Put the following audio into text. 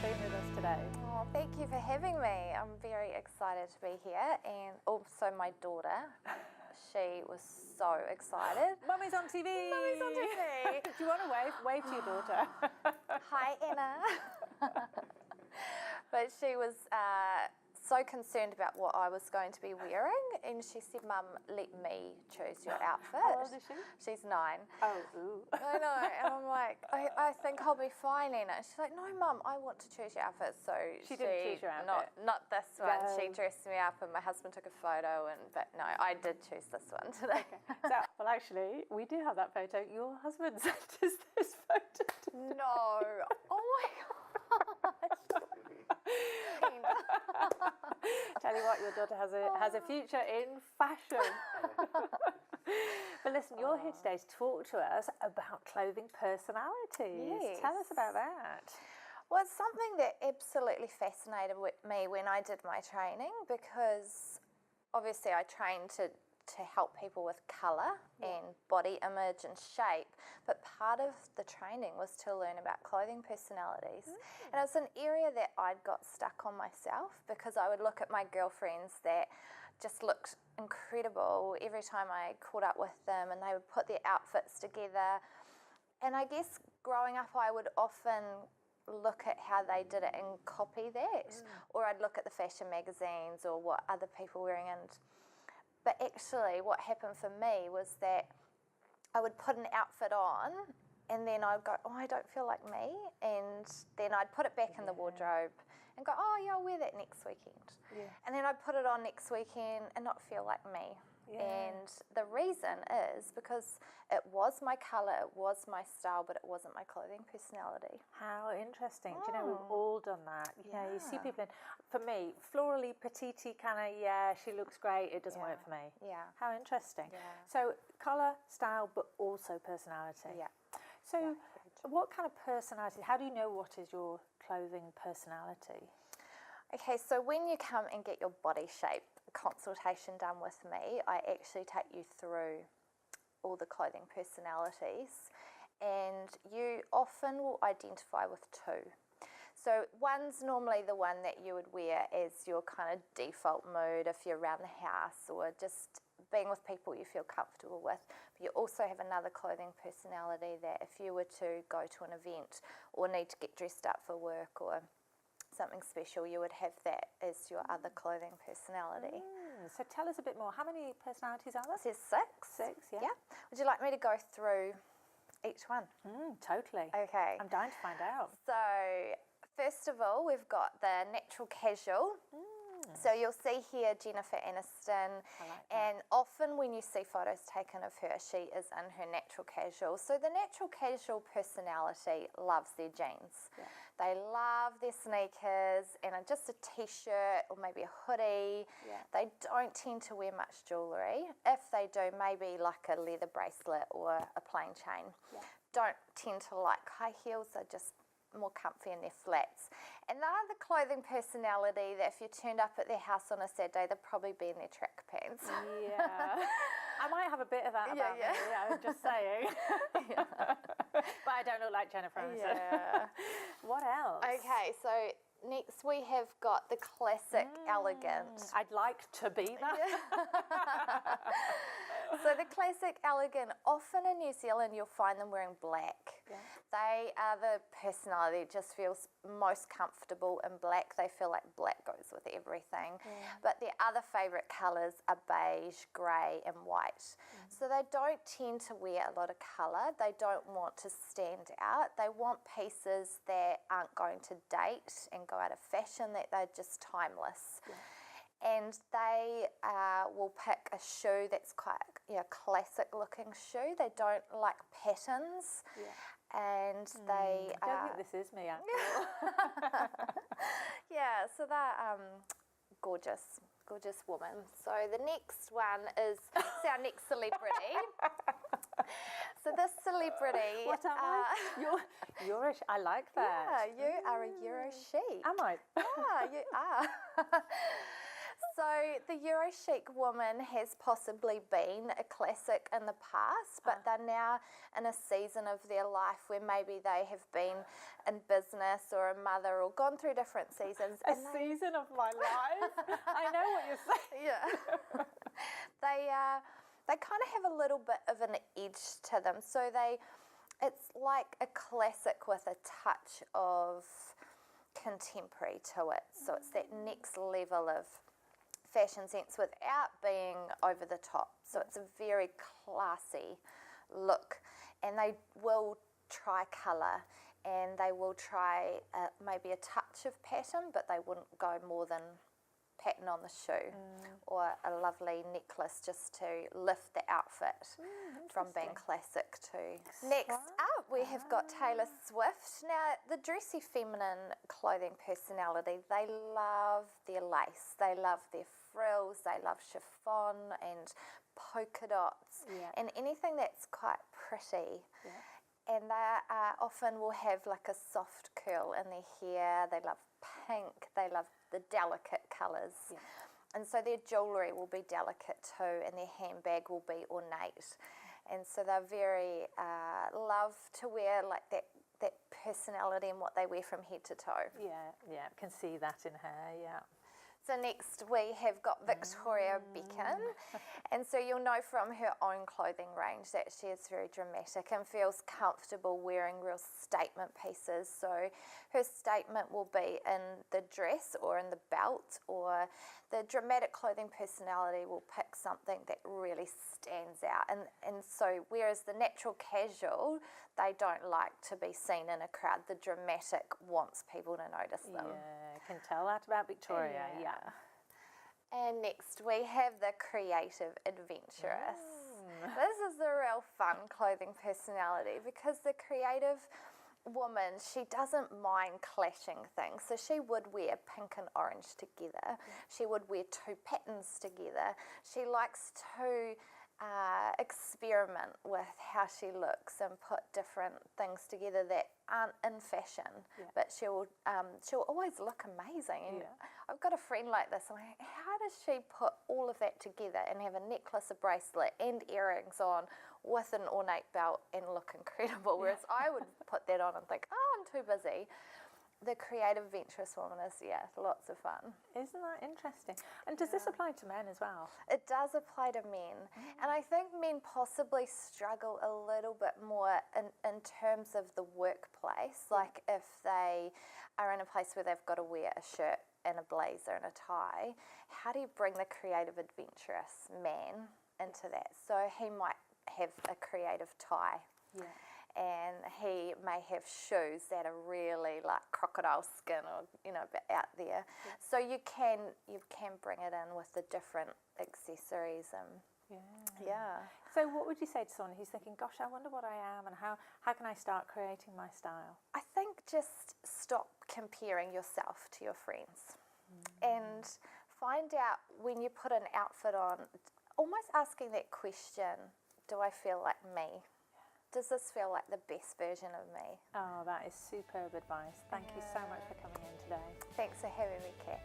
being with us today. Oh, thank you for having me. I'm very excited to be here, and also my daughter. She was so excited. Mummy's on TV! Mummy's on TV! Do you want to wave to your daughter? Hi, Anna. But she was so concerned about what I was going to be wearing, and she said, Mum, let me choose your outfit. How old is she? She's 9. Oh, ooh. I know, and I'm like, I think I'll be fine, Anna. She's like, no, Mum, I want to choose your outfit. So she didn't choose your outfit? Not this one. No. She dressed me up, and my husband took a photo, but no, I did choose this one today. Okay. So, well, actually, we do have that photo. Your husband sent us this photo today. No. Oh, my gosh. Tell you what, your daughter has a future in fashion. But listen, you're here today to talk to us about clothing personalities. Yes. Tell us about that. Well, it's something that absolutely fascinated me when I did my training, because obviously I trained to help people with colour and body image and shape, but part of the training was to learn about clothing personalities. And it was an area that I'd got stuck on myself, because I would look at my girlfriends that just looked incredible every time I caught up with them, and they would put their outfits together. And I guess growing up I would often look at how they did it and copy that, or I'd look at the fashion magazines or what other people were wearing. But actually what happened for me was that I would put an outfit on, and then I'd go, oh, I don't feel like me, and then I'd put it back in the wardrobe and go, oh yeah, I'll wear that next weekend. Yeah. And then I'd put it on next weekend and not feel like me. Yeah. And the reason is because it was my colour, it was my style, but it wasn't my clothing personality. How interesting. Do you know, we've all done that. You know, you see people in, for me, florally, petite kind of, yeah, she looks great, it doesn't work for me. Yeah. How interesting. Yeah. So colour, style, but also personality. Yeah. So what kind of personality, how do you know what is your clothing personality? Okay, so when you come and get your body shape consultation done with me, I actually take you through all the clothing personalities, and you often will identify with 2. So one's normally the one that you would wear as your kind of default mood if you're around the house or just being with people you feel comfortable with. But you also have another clothing personality that if you were to go to an event or need to get dressed up for work or something special, you would have that as your other clothing personality. So tell us a bit more. How many personalities are there? There's 6. 6, yeah. Would you like me to go through each one? Totally. Okay. I'm dying to find out. So first of all, we've got the natural casual. So you'll see here Jennifer Aniston, and often when you see photos taken of her, she is in her natural casual. So the natural casual personality loves their jeans. Yeah. They love their sneakers and just a t-shirt or maybe a hoodie. Yeah. They don't tend to wear much jewellery. If they do, maybe like a leather bracelet or a plain chain. Yeah. Don't tend to like high heels, they're just more comfy in their flats. And they're the clothing personality that if you turned up at their house on a Saturday, they'd probably be in their track pants. Yeah. I might have a bit of that about me, I'm just saying. But I don't look like Jennifer Aniston. Yeah. What else? Okay, so next we have got the classic elegant. I'd like to be that. So the classic elegant, often in New Zealand you'll find them wearing black. Yeah. They are the personality that just feels most comfortable in black. They feel like black goes with everything. Yeah. But their other favourite colours are beige, grey and white. So they don't tend to wear a lot of colour. They don't want to stand out. They want pieces that aren't going to date and go out of fashion, that they're just timeless. Yeah. And they will pick a shoe that's quite classic looking shoe. They don't like patterns. Yeah. And they... I don't think this is me, actually. Yeah, so they're gorgeous woman. So the next one is our next celebrity. So this celebrity... What am I? I like that. Yeah, you are a Euro chic. Am I? Yeah, you are. So So the Euro chic woman has possibly been a classic in the past, but they're now in a season of their life where maybe they have been in business or a mother or gone through different seasons. Season of my life. I know what you're saying. Yeah. They kind of have a little bit of an edge to them. So it's like a classic with a touch of contemporary to it. So it's that next level of fashion sense without being over the top. So it's a very classy look, and they will try colour and they will try maybe a touch of pattern, but they wouldn't go more than pattern on the shoe or a lovely necklace just to lift the outfit from being classic too. Next up we have got Taylor Swift. Now the dressy feminine clothing personality, they love their lace, they love their frills, they love chiffon and polka dots and anything that's quite pretty. And they often will have like a soft curl in their hair. They love pink, they love the delicate colours. And so their jewellery will be delicate too, and their handbag will be ornate. And so they're very love to wear like that personality and what they wear from head to toe. Yeah, can see that in her, So next we have got Victoria Beckham, and so you'll know from her own clothing range that she is very dramatic and feels comfortable wearing real statement pieces. So her statement will be in the dress or in the belt, or the dramatic clothing personality will pick something that really stands out. And so whereas the natural casual, they don't like to be seen in a crowd, the dramatic wants people to notice them. Yeah, can tell that about Victoria, And next we have the creative adventurous. This is the real fun clothing personality, because the creative woman, she doesn't mind clashing things. So she would wear pink and orange together. She would wear two patterns together. She likes to experiment with how she looks and put different things together that aren't in fashion, but she'll always look amazing. And I've got a friend like this. I'm like, how does she put all of that together and have a necklace, a bracelet, and earrings on with an ornate belt and look incredible? Whereas I would put that on and think, oh, I'm too busy. The creative adventurous woman is, lots of fun. Isn't that interesting? And does this apply to men as well? It does apply to men. And I think men possibly struggle a little bit more in terms of the workplace. Like if they are in a place where they've got to wear a shirt and a blazer and a tie, how do you bring the creative adventurous man into that? So he might have a creative tie. And he may have shoes that are really like crocodile skin or a bit out there. So you can bring it in with the different accessories and So what would you say to someone who's thinking, gosh, I wonder what I am, and how can I start creating my style? I think just stop comparing yourself to your friends and find out when you put an outfit on, almost asking that question, do I feel like me? Does this feel like the best version of me? Oh, that is superb advice. Thank you so much for coming in today. Thanks for having me, Kat.